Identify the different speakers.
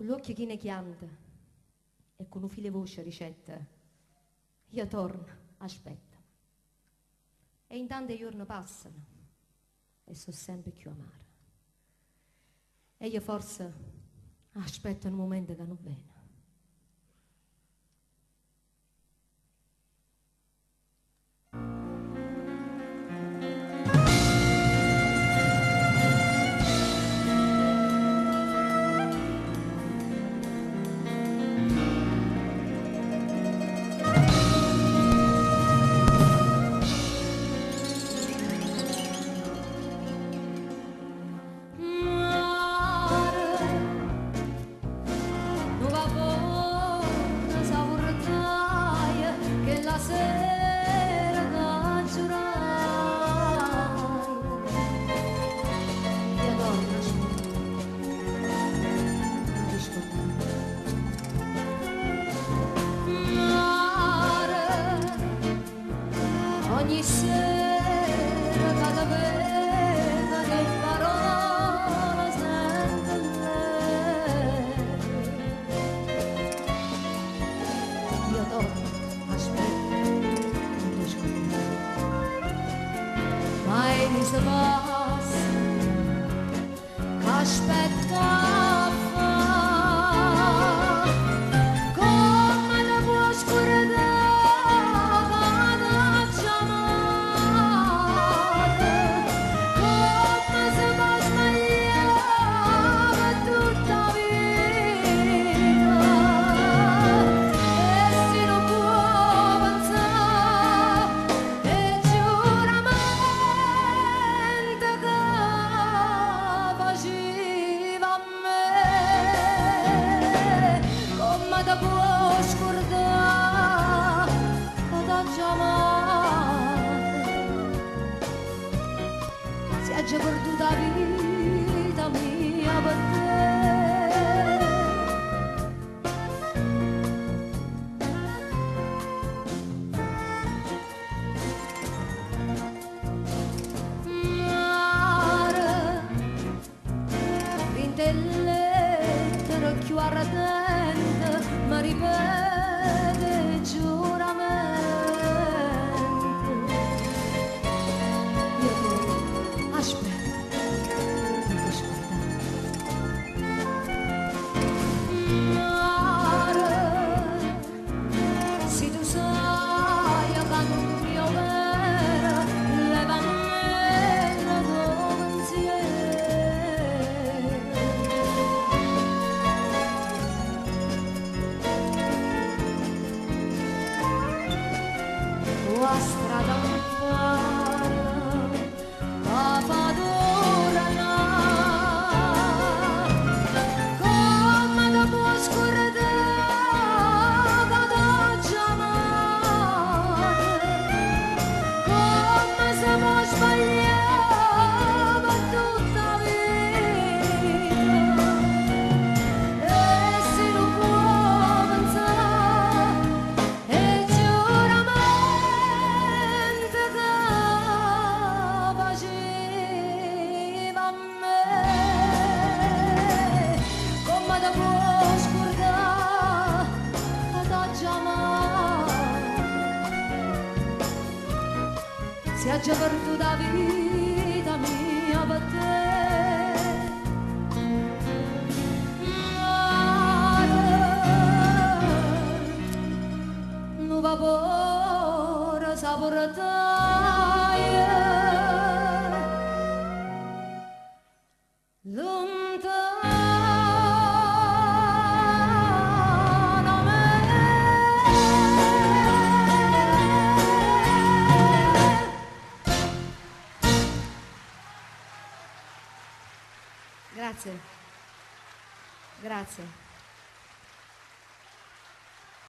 Speaker 1: con gli occhi che ne chianta e con un filo voce ricetta, io torno, aspetta. E intanto i giorni passano e sono sempre più amara. E io forse aspetto un momento che non viene.
Speaker 2: Ogni sera cada vena che parola sento lei.
Speaker 1: Io torno, aspetto, non ti scordare.
Speaker 2: Mai mi si passa, che aspetta. Si è già perduta vita mia per te. Mare, l'intelletto più ardente, ma ripete giuramento. Aspetta, non ti scordare. Mare, se tu sai che non mio vero, levami la tua pensiero. Tua strada un si è già perduta vita mia per te. Mare, un vapore saportaia,
Speaker 1: Grazie, grazie.